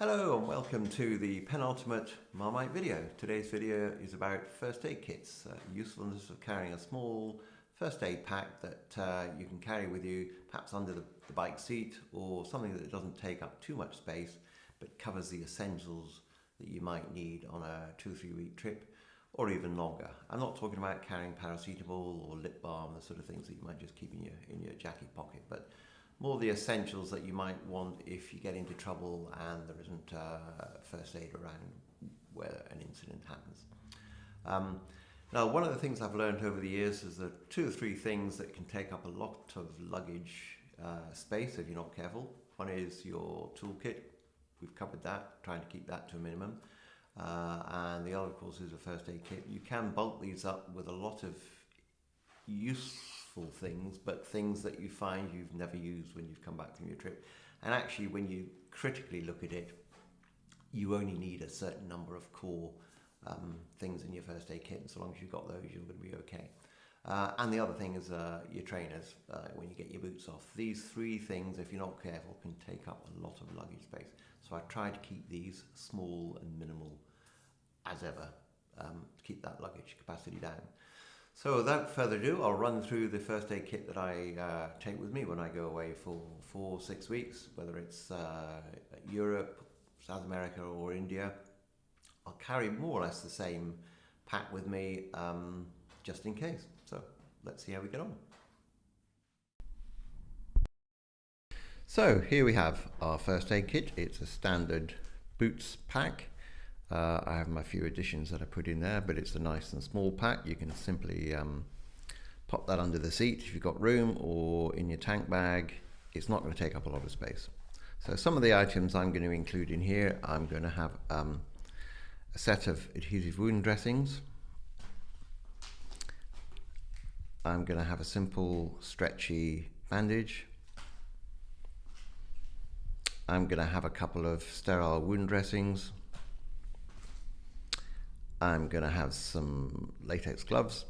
Hello and welcome to the penultimate Marmite video. Today's video is about first aid kits, usefulness of carrying a small first aid pack that you can carry with you, perhaps under the bike seat, or something that doesn't take up too much space but covers the essentials that you might need on a 2-3 week trip or even longer. I'm not talking about carrying paracetamol or lip balm, the sort of things that you might just keep in your jacket pocket, but more the essentials that you might want if you get into trouble and there isn't first aid around where an incident happens. Now, one of the things I've learned over the years is that 2 or 3 things that can take up a lot of luggage space if you're not careful. One is your toolkit. We've covered that, trying to keep that to a minimum. And the other, of course, is a first aid kit. You can bulk these up with a lot of useful things, but things that you find you've never used when you've come back from your trip. And actually, when you critically look at it, you only need a certain number of core things in your first aid kit, and so long as you've got those, you're going to be okay. And the other thing is your trainers when you get your boots off. These 3 things, if you're not careful, can take up a lot of luggage space. So I try to keep these small and minimal as ever, to keep that luggage capacity down. So without further ado, I'll run through the first aid kit that I take with me when I go away for 4 or 6 weeks, whether it's Europe, South America or India. I'll carry more or less the same pack with me just in case. So let's see how we get on. So here we have our first aid kit. It's a standard boots pack. I have my few additions that I put in there, but it's a nice and small pack. You can simply pop that under the seat if you've got room, or in your tank bag. It's not going to take up a lot of space. So some of the items I'm going to include in here, I'm going to have a set of adhesive wound dressings. I'm going to have a simple stretchy bandage. I'm going to have a couple of sterile wound dressings. I'm going to have some latex gloves,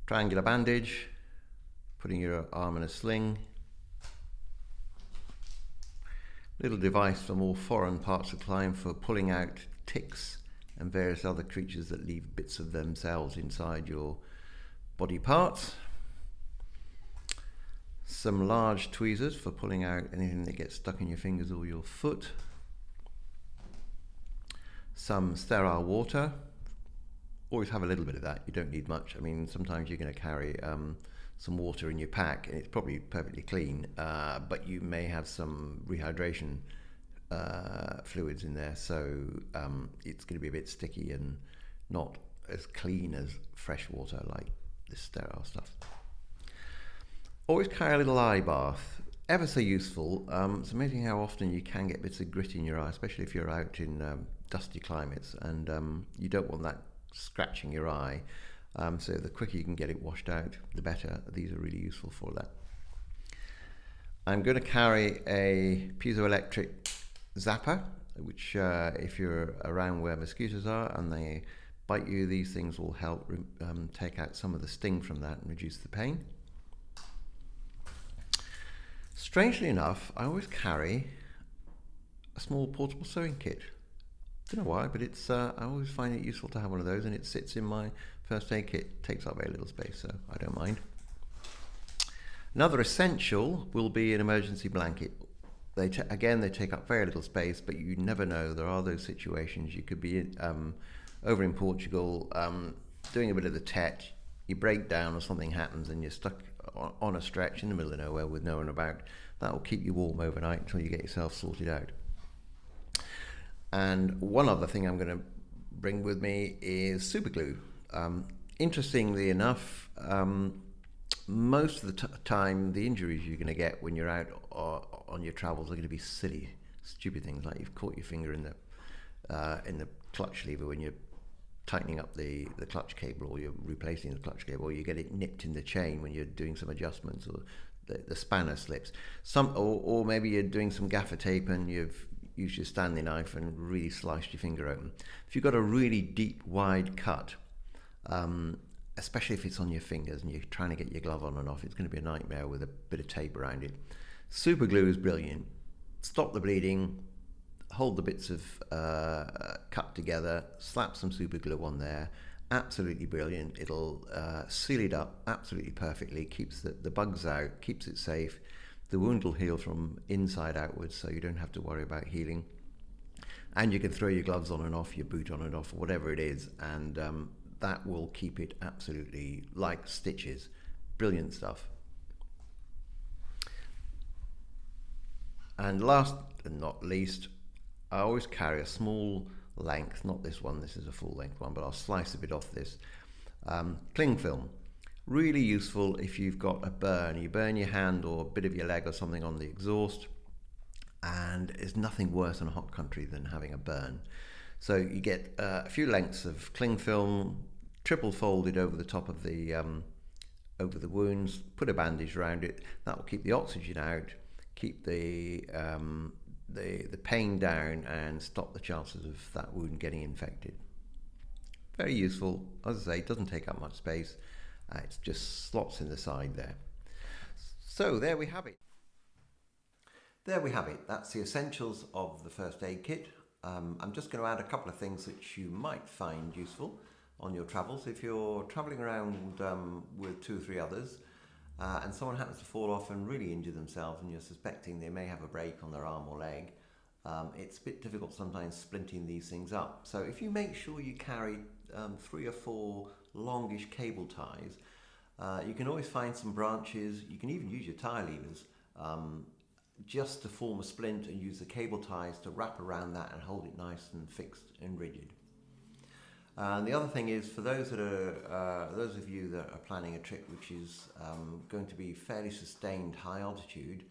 triangular bandage, putting your arm in a sling, little device for more foreign parts of the climb for pulling out ticks and various other creatures that leave bits of themselves inside your body parts, some large tweezers for pulling out anything that gets stuck in your fingers or your foot, some sterile water. Always have a little bit of that. You don't need much. I mean, sometimes you're going to carry some water in your pack and it's probably perfectly clean, but you may have some rehydration fluids in there, so it's going to be a bit sticky and not as clean as fresh water like this sterile stuff. Always carry a little eye bath. Ever so useful. It's amazing how often you can get bits of grit in your eye, especially if you're out in dusty climates, and you don't want that scratching your eye. So the quicker you can get it washed out, the better. These are really useful for that. I'm going to carry a piezoelectric zapper, which if you're around where mosquitoes are and they bite you, these things will help take out some of the sting from that and reduce the pain. Strangely enough, I always carry a small portable sewing kit. Don't know why, but it's I always find it useful to have one of those, and it sits in my first aid kit. Takes up very little space, so I don't mind. Another essential will be an emergency blanket. Again, they take up very little space, but you never know. There are those situations. You could be over in Portugal doing a bit of the Tet, you break down or something happens and you're stuck on a stretch in the middle of nowhere with no one about. That will keep you warm overnight until you get yourself sorted out. And one other thing I'm going to bring with me is super glue. Interestingly enough, most of the time the injuries you're going to get when you're out on your travels are going to be silly, stupid things like you've caught your finger in the clutch lever when you're tightening up the clutch cable, or you're replacing the clutch cable, or you get it nipped in the chain when you're doing some adjustments, or the spanner slips. Or maybe you're doing some gaffer tape and you've used your Stanley knife and really sliced your finger open. If you've got a really deep, wide cut, especially if it's on your fingers and you're trying to get your glove on and off, it's going to be a nightmare with a bit of tape around it. Super glue is brilliant. Stop the bleeding, hold the bits of cut together, slap some super glue on there. Absolutely brilliant. It'll seal it up absolutely perfectly, keeps the bugs out, keeps it safe. The wound will heal from inside outwards, so you don't have to worry about healing. And you can throw your gloves on and off, your boot on and off, whatever it is, and that will keep it absolutely like stitches. Brilliant stuff. And last and not least, I always carry a small length, not this one, this is a full length one, but I'll slice a bit off this. Cling film. Really useful if you've got a burn. You burn your hand or a bit of your leg or something on the exhaust, and there's nothing worse in a hot country than having a burn. So you get a few lengths of cling film, triple folded over the top of the wounds, put a bandage around it. That will keep the oxygen out, keep the pain down, and stop the chances of that wound getting infected. Very useful. As I say, it doesn't take up much space. It's just slots in the side there. So there we have it. There we have it. That's the essentials of the first aid kit. I'm just going to add a couple of things which you might find useful on your travels. If you're traveling around with 2 or 3 others, and someone happens to fall off and really injure themselves, and you're suspecting they may have a break on their arm or leg, it's a bit difficult sometimes splinting these things up. So if you make sure you carry 3 or 4 longish cable ties, you can always find some branches. You can even use your tire levers just to form a splint, and use the cable ties to wrap around that and hold it nice and fixed and rigid. And the other thing is, for those of you that are planning a trip which is going to be fairly sustained high altitude,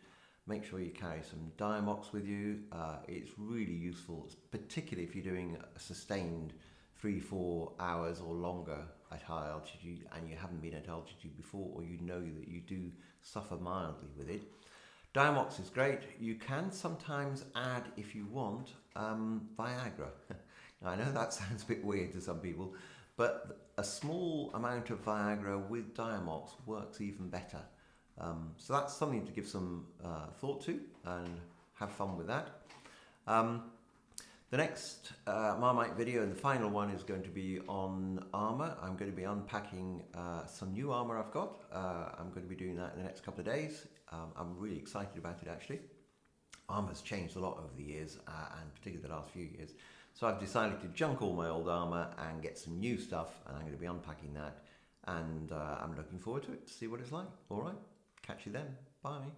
make sure you carry some Diamox with you. It's really useful, particularly if you're doing a sustained 3-4 hours or longer at high altitude and you haven't been at altitude before, or you know that you do suffer mildly with it. Diamox is great. You can sometimes add, if you want, Viagra. I know that sounds a bit weird to some people, but a small amount of Viagra with Diamox works even better. So that's something to give some thought to and have fun with that. The next Marmite video, and the final one, is going to be on armour. I'm going to be unpacking some new armour I've got. I'm going to be doing that in the next couple of days. I'm really excited about it, actually. Armour's changed a lot over the years, and particularly the last few years. So I've decided to junk all my old armour and get some new stuff, and I'm going to be unpacking that. And I'm looking forward to it, to see what it's like. All right, catch you then. Bye.